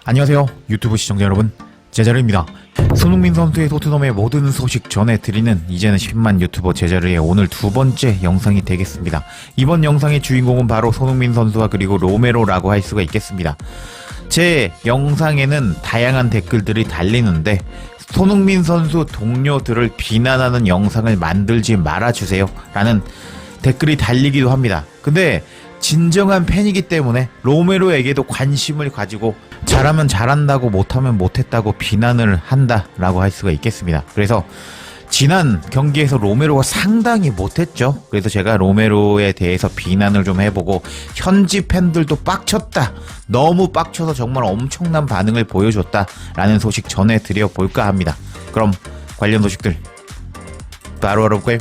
안녕하세요 유튜브 시청자 여러분, 제자르입니다. 손흥민 선수의 토트넘의 모든 소식 전해드리는 이제는 10만 유튜버 제자르의 오늘 두 번째 영상이 되겠습니다. 이번 영상의 주인공은 바로 손흥민 선수와 그리고 로메로라고 할 수가 있겠습니다. 제 영상에는 다양한 댓글들이 달리는데 손흥민 선수 동료들을 비난하는 영상을 만들지 말아주세요 라는 댓글이 달리기도 합니다. 근데 진정한 팬이기 때문에 로메로에게도 관심을 가지고 잘하면 잘한다고 못하면 못했다고 비난을 한다라고 할 수가 있겠습니다. 그래서 지난 경기에서 로메로가 상당히 못했죠. 그래서 제가 로메로에 대해서 비난을 좀 해보고 현지 팬들도 빡쳤다, 너무 빡쳐서 정말 엄청난 반응을 보여줬다 라는 소식 전해드려 볼까 합니다. 그럼 관련 소식들 바로 알아볼까요?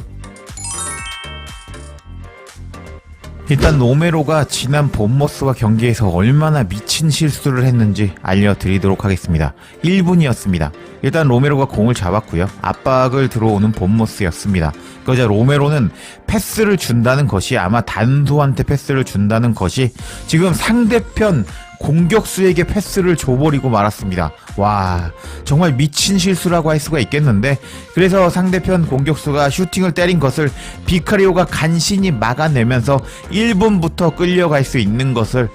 일단 로메로가 지난 본머스와 경기에서 얼마나 미친 실수를 했는지 알려드리도록 하겠습니다. 1분이었습니다. 일단 로메로가 공을 잡았고요. 압박을 들어오는 본머스였습니다. 그러자 로메로는 패스를 준다는 것이, 아마 단소한테 패스를 준다는 것이 지금 상대편 공격수에게 패스를 줘버리고 말았습니다. 와, 정말 미친 실수라고 할 수가 있겠는데, 그래서 상대편 공격수가 슈팅을 때린 것을 비카리오가 간신히 막아내면서 1분부터 끌려갈 수 있는 것을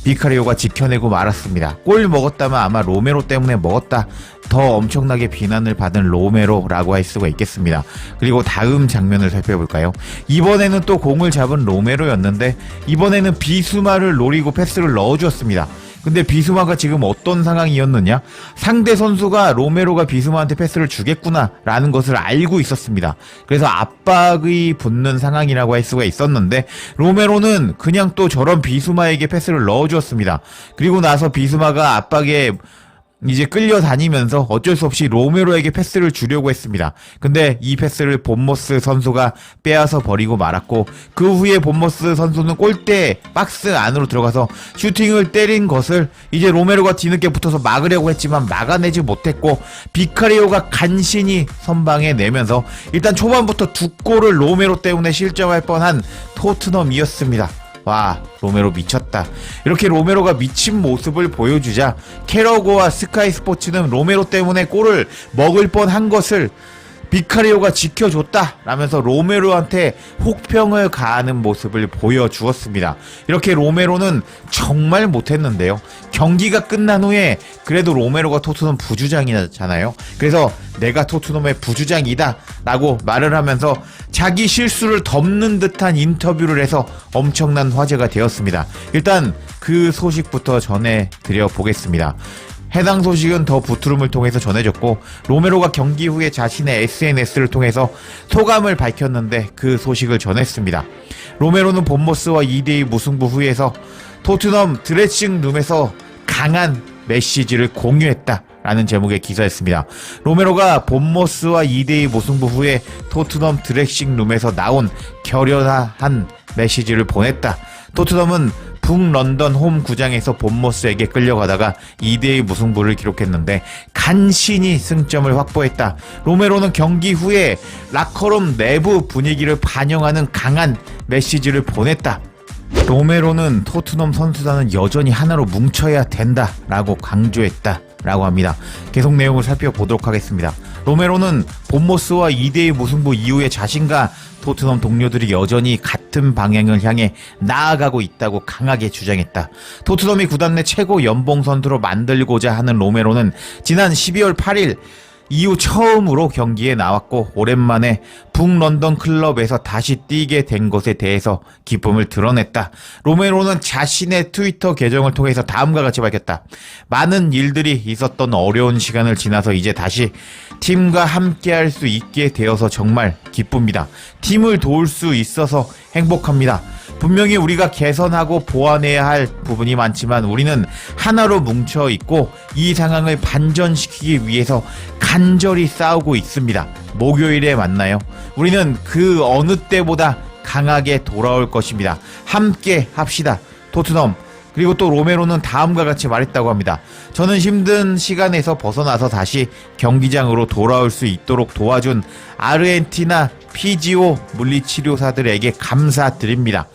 비카리오가 지켜내고 말았습니다. 골 먹었다면 아마 로메로 때문에 먹었다, 더 엄청나게 비난을 받은 로메로라고 할 수가 있겠습니다. 그리고 다음 장면을 살펴볼까요? 이번에는 또 공을 잡은 로메로였는데 이번에는 비수마를 노리고 패스를 넣어주었습니다. 근데 비수마가 지금 어떤 상황이었느냐? 상대 선수가 로메로가 비수마한테 패스를 주겠구나 라는 것을 알고 있었습니다. 그래서 압박이 붙는 상황이라고 할 수가 있었는데 로메로는 그냥 또 저런 비수마에게 패스를 넣어주었습니다. 그리고 나서 비수마가 압박에 이제 끌려다니면서 어쩔 수 없이 로메로에게 패스를 주려고 했습니다. 근데 이 패스를 본머스 선수가 빼앗아 버리고 말았고, 그 후에 본머스 선수는 골대 박스 안으로 들어가서 슈팅을 때린 것을 이제 로메로가 뒤늦게 붙어서 막으려고 했지만 막아내지 못했고, 비카리오가 간신히 선방에 내면서 일단 초반부터 두 골을 로메로 때문에 실점할 뻔한 토트넘이었습니다. 와, 로메로 미쳤다. 이렇게 로메로가 미친 모습을 보여주자 캐러고와 스카이 스포츠는 로메로 때문에 골을 먹을 뻔한 것을 비카리오가 지켜줬다 라면서 로메로한테 혹평을 가하는 모습을 보여주었습니다. 이렇게 로메로는 정말 못했는데요. 경기가 끝난 후에 그래도 로메로가 토트넘 부주장이잖아요. 그래서 내가 토트넘의 부주장이다 라고 말을 하면서 자기 실수를 덮는 듯한 인터뷰를 해서 엄청난 화제가 되었습니다. 일단 그 소식부터 전해드려 보겠습니다. 해당 소식은 더 부트룸을 통해서 전해졌고, 로메로가 경기 후에 자신의 SNS를 통해서 소감을 밝혔는데 그 소식을 전했습니다. 로메로는 본머스와 2대2 무승부 후에서 토트넘 드레싱룸에서 강한 메시지를 공유했다 라는 제목의 기사였습니다. 로메로가 본머스와 2대2 무승부 후에 토트넘 드레싱룸에서 나온 결연한 메시지를 보냈다. 토트넘은 북런던 홈 구장에서 본머스에게 끌려가다가 2대2 무승부를 기록했는데 간신히 승점을 확보했다. 로메로는 경기 후에 라커룸 내부 분위기를 반영하는 강한 메시지를 보냈다. 로메로는 토트넘 선수단은 여전히 하나로 뭉쳐야 된다 라고 강조했다 라고 합니다. 계속 내용을 살펴보도록 하겠습니다. 로메로는 본머스와 2대2 무승부 이후에 자신과 토트넘 동료들이 여전히 같은 방향을 향해 나아가고 있다고 강하게 주장했다. 토트넘이 구단 내 최고 연봉 선수로 만들고자 하는 로메로는 지난 12월 8일 이후 처음으로 경기에 나왔고, 오랜만에 북런던 클럽에서 다시 뛰게 된 것에 대해서 기쁨을 드러냈다. 로메로는 자신의 트위터 계정을 통해서 다음과 같이 밝혔다. 많은 일들이 있었던 어려운 시간을 지나서 이제 다시 팀과 함께할 수 있게 되어서 정말 기쁩니다. 팀을 도울 수 있어서 행복합니다. 분명히 우리가 개선하고 보완해야 할 부분이 많지만 우리는 하나로 뭉쳐 있고 이 상황을 반전시키기 위해서 간절히 싸우고 있습니다. 목요일에 만나요. 우리는 그 어느 때보다 강하게 돌아올 것입니다. 함께 합시다. 토트넘. 그리고 또 로메로는 다음과 같이 말했다고 합니다. 저는 힘든 시간에서 벗어나서 다시 경기장으로 돌아올 수 있도록 도와준 아르헨티나 피지오 물리치료사들에게 감사드립니다.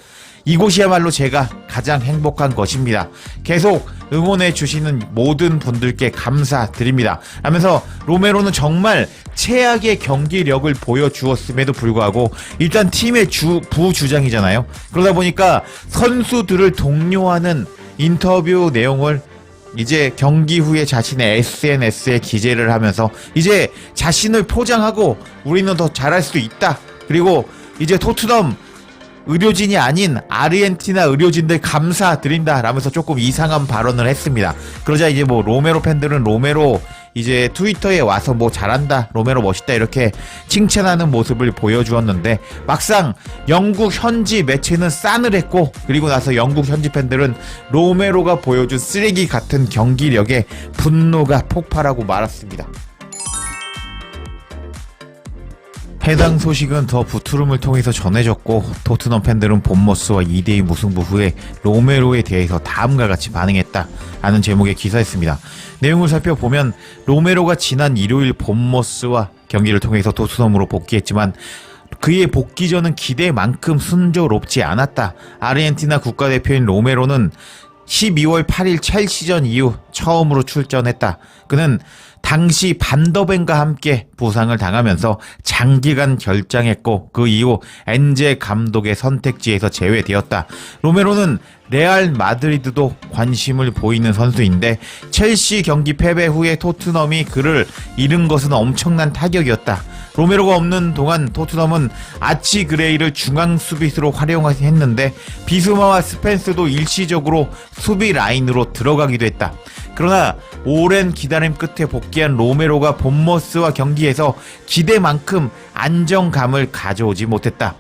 이곳이야말로 제가 가장 행복한 것입니다. 계속 응원해 주시는 모든 분들께 감사드립니다. 하면서 로메로는 정말 최악의 경기력을 보여주었음에도 불구하고 일단 팀의 부주장이잖아요. 그러다 보니까 선수들을 독려하는 인터뷰 내용을 이제 경기 후에 자신의 SNS에 기재를 하면서 이제 자신을 포장하고 우리는 더 잘할 수 있다. 그리고 이제 토트넘 의료진이 아닌 아르헨티나 의료진들 감사드린다 라면서 조금 이상한 발언을 했습니다. 그러자 이제 뭐 로메로 팬들은 로메로 이제 트위터에 와서 뭐 잘한다, 로메로 멋있다 이렇게 칭찬하는 모습을 보여주었는데 막상 영국 현지 매체는 싸늘했고 그리고 나서 영국 현지 팬들은 로메로가 보여준 쓰레기 같은 경기력에 분노가 폭발하고 말았습니다. 해당 소식은 더 부트룸을 통해서 전해졌고 토트넘 팬들은 본머스와 2대2 무승부 후에 로메로에 대해서 다음과 같이 반응했다 라는 제목의 기사였습니다. 내용을 살펴보면 로메로가 지난 일요일 본머스와 경기를 통해서 토트넘으로 복귀했지만 그의 복귀전은 기대만큼 순조롭지 않았다. 아르헨티나 국가대표인 로메로는 12월 8일 첼시전 이후 처음으로 출전했다. 그는 당시 반더벤과 함께 부상을 당하면서 장기간 결장했고 그 이후 엔제 감독의 선택지에서 제외되었다. 로메로는 레알 마드리드도 관심을 보이는 선수인데 첼시 경기 패배 후에 토트넘이 그를 잃은 것은 엄청난 타격이었다. 로메로가 없는 동안 토트넘은 아치 그레이를 중앙 수비수로 활용했는데 비수마와 스펜스도 일시적으로 수비 라인으로 들어가기도 했다. 그러나 오랜 기다림 끝에 복귀한 로메로가 본머스와 경기에서 기대만큼 안정감을 가져오지 못했다.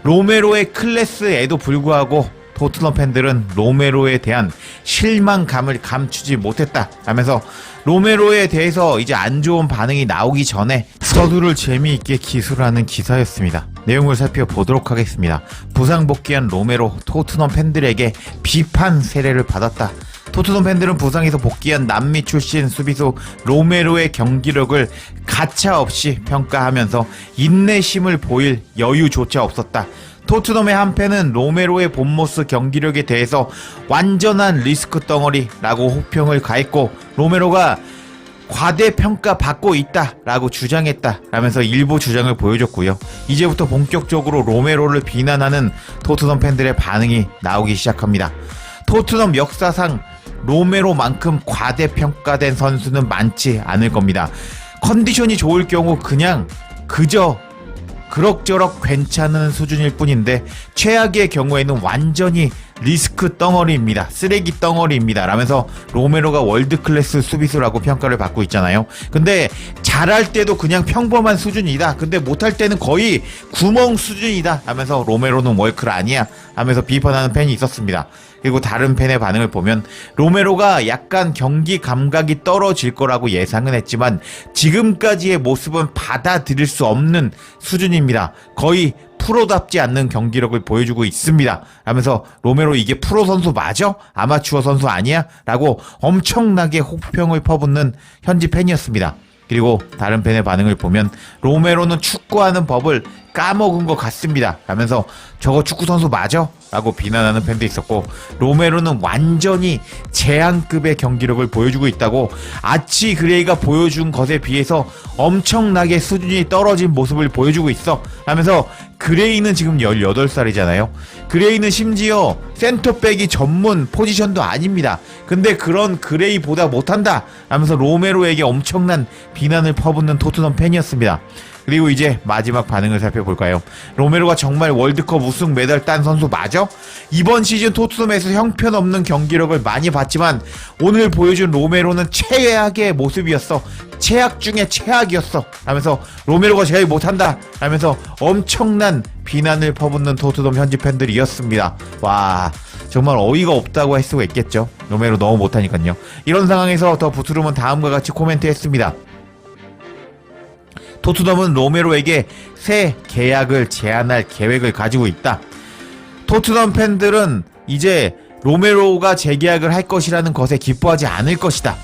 로메로의 클래스에도 불구하고 토트넘 팬들은 로메로에 대한 실망감을 감추지 못했다 하면서 로메로에 대해서 이제 안 좋은 반응이 나오기 전에 서두를 재미있게 기술하는 기사였습니다. 내용을 살펴보도록 하겠습니다. 부상 복귀한 로메로, 토트넘 팬들에게 비판 세례를 받았다. 토트넘 팬들은 부상에서 복귀한 남미 출신 수비수 로메로의 경기력을 가차없이 평가하면서 인내심을 보일 여유조차 없었다. 토트넘의 한 팬은 로메로의 본모스 경기력에 대해서 완전한 리스크 덩어리라고 호평을 가했고 로메로가 과대평가받고 있다라고 주장했다 라면서 일부 주장을 보여줬고요. 이제부터 본격적으로 로메로를 비난하는 토트넘 팬들의 반응이 나오기 시작합니다. 토트넘 역사상 로메로만큼 과대평가된 선수는 많지 않을 겁니다. 컨디션이 좋을 경우 그저 그럭저럭 괜찮은 수준일 뿐인데 최악의 경우에는 완전히 리스크 덩어리입니다. 쓰레기 덩어리입니다. 라면서 로메로가 월드클래스 수비수라고 평가를 받고 있잖아요. 근데 잘할 때도 그냥 평범한 수준이다. 근데 못할 때는 거의 구멍 수준이다. 하면서 로메로는 월클 아니야. 하면서 비판하는 팬이 있었습니다. 그리고 다른 팬의 반응을 보면 로메로가 약간 경기 감각이 떨어질 거라고 예상은 했지만 지금까지의 모습은 받아들일 수 없는 수준입니다. 거의 프로답지 않는 경기력을 보여주고 있습니다. 하면서 로메로 이게 프로 선수 맞아? 아마추어 선수 아니야? 라고 엄청나게 호평을 퍼붓는 현지 팬이었습니다. 그리고 다른 팬의 반응을 보면 로메로는 축구하는 법을 까먹은 것 같습니다. 라면서 저거 축구 선수 맞아? 라고 비난하는 팬도 있었고 로메로는 완전히 제한급의 경기력을 보여주고 있다고 아치 그레이가 보여준 것에 비해서 엄청나게 수준이 떨어진 모습을 보여주고 있어 하면서 그레이는 지금 18살이잖아요. 그레이는 심지어 센터백이 전문 포지션도 아닙니다. 근데 그런 그레이보다 못한다 하면서 로메로에게 엄청난 비난을 퍼붓는 토트넘 팬이었습니다. 그리고 이제 마지막 반응을 살펴볼까요? 로메로가 정말 월드컵 우승 메달 딴 선수 맞아? 이번 시즌 토트넘에서 형편없는 경기력을 많이 봤지만 오늘 보여준 로메로는 최악의 모습이었어. 최악 중에 최악이었어. 라면서 로메로가 제일 못한다. 라면서 엄청난 비난을 퍼붓는 토트넘 현지 팬들이었습니다. 와, 정말 어이가 없다고 할 수가 있겠죠. 로메로 너무 못하니까요. 이런 상황에서 더 부트룸은 다음과 같이 코멘트했습니다. 토트넘은 로메로에게 새 계약을 제안할 계획을 가지고 있다. 토트넘 팬들은 이제 로메로가 재계약을 할 것이라는 것에 기뻐하지 않을 것이다.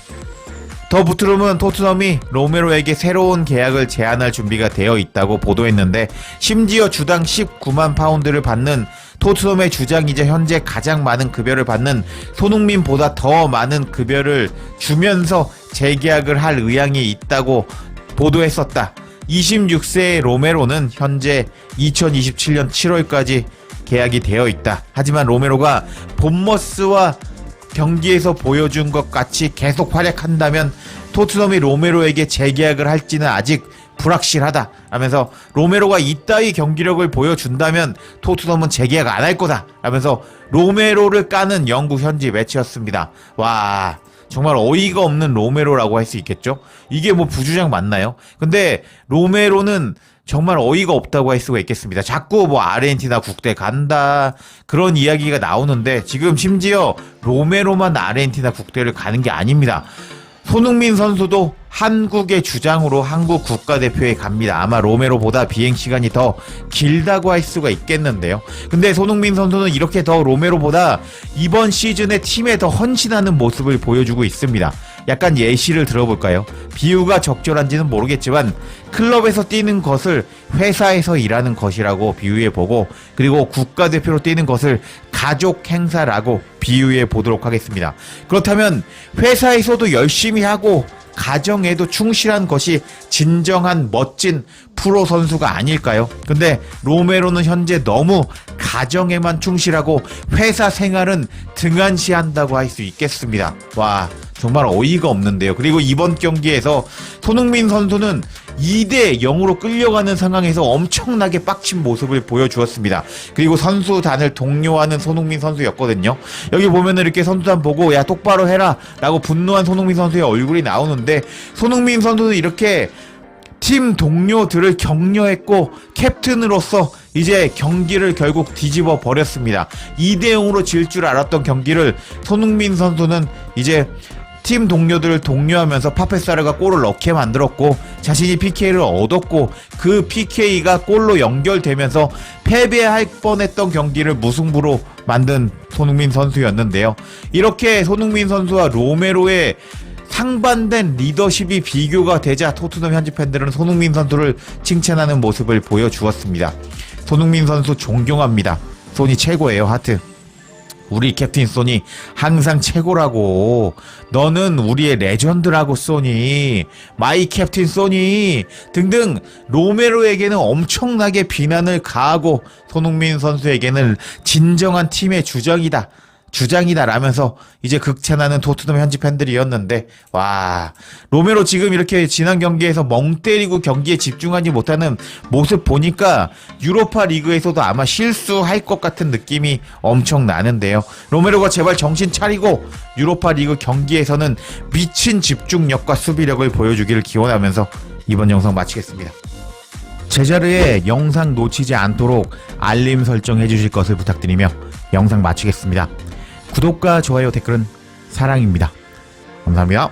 더 부트룸은 토트넘이 로메로에게 새로운 계약을 제안할 준비가 되어 있다고 보도했는데 심지어 주당 19만 파운드를 받는 토트넘의 주장이자 현재 가장 많은 급여를 받는 손흥민보다 더 많은 급여를 주면서 재계약을 할 의향이 있다고 보도했었다. 26세의 로메로는 현재 2027년 7월까지 계약이 되어 있다. 하지만 로메로가 본머스와 경기에서 보여준 것 같이 계속 활약한다면 토트넘이 로메로에게 재계약을 할지는 아직 불확실하다 라면서, 로메로가 이따위 경기력을 보여준다면 토트넘은 재계약 안 할 거다 라면서 로메로를 까는 영국 현지 매체였습니다. 와, 정말 어이가 없는 로메로라고 할 수 있겠죠? 이게 뭐 부주장 맞나요? 근데 로메로는 정말 어이가 없다고 할 수가 있겠습니다. 자꾸 뭐 아르헨티나 국대 간다 그런 이야기가 나오는데, 지금 심지어 로메로만 아르헨티나 국대를 가는 게 아닙니다. 손흥민 선수도 한국의 주장으로 한국 국가대표에 갑니다. 아마 로메로보다 비행시간이 더 길다고 할 수가 있겠는데요. 근데 손흥민 선수는 이렇게 더 로메로보다 이번 시즌에 팀에 더 헌신하는 모습을 보여주고 있습니다. 약간 예시를 들어볼까요? 비유가 적절한지는 모르겠지만 클럽에서 뛰는 것을 회사에서 일하는 것이라고 비유해보고, 그리고 국가대표로 뛰는 것을 가족 행사라고 비유해 보도록 하겠습니다. 그렇다면 회사에서도 열심히 하고 가정에도 충실한 것이 진정한 멋진 프로 선수가 아닐까요? 근데 로메로는 현재 너무 가정에만 충실하고 회사 생활은 등한시한다고 할 수 있겠습니다. 와, 정말 어이가 없는데요. 그리고 이번 경기에서 손흥민 선수는 2대 0으로 끌려가는 상황에서 엄청나게 빡친 모습을 보여주었습니다. 그리고 선수단을 독려하는 손흥민 선수였거든요. 여기 보면은 이렇게 선수단 보고 야 똑바로 해라 라고 분노한 손흥민 선수의 얼굴이 나오는데, 손흥민 선수는 이렇게 팀 동료들을 격려했고 캡틴으로서 이제 경기를 결국 뒤집어 버렸습니다. 2대 0으로 질 줄 알았던 경기를 손흥민 선수는 이제 팀 동료들을 독려하면서 파페사르가 골을 넣게 만들었고, 자신이 PK를 얻었고, 그 PK가 골로 연결되면서 패배할 뻔했던 경기를 무승부로 만든 손흥민 선수였는데요. 이렇게 손흥민 선수와 로메로의 상반된 리더십이 비교가 되자 토트넘 현지 팬들은 손흥민 선수를 칭찬하는 모습을 보여주었습니다. 손흥민 선수 존경합니다. 손이 최고예요. 하트. 우리 캡틴 소니 항상 최고라고. 너는 우리의 레전드라고 소니. 마이 캡틴 소니 등등 로메로에게는 엄청나게 비난을 가하고, 손흥민 선수에게는 진정한 팀의 주장이다 라면서 이제 극찬하는 토트넘 현지 팬들이었는데, 와, 로메로 지금 이렇게 지난 경기에서 멍 때리고 경기에 집중하지 못하는 모습 보니까 유로파 리그에서도 아마 실수할 것 같은 느낌이 엄청 나는데요. 로메로가 제발 정신 차리고 유로파 리그 경기에서는 미친 집중력과 수비력을 보여주기를 기원하면서 이번 영상 마치겠습니다. 제자리에 영상 놓치지 않도록 알림 설정해 주실 것을 부탁드리며 영상 마치겠습니다. 구독과 좋아요, 댓글은 사랑입니다. 감사합니다.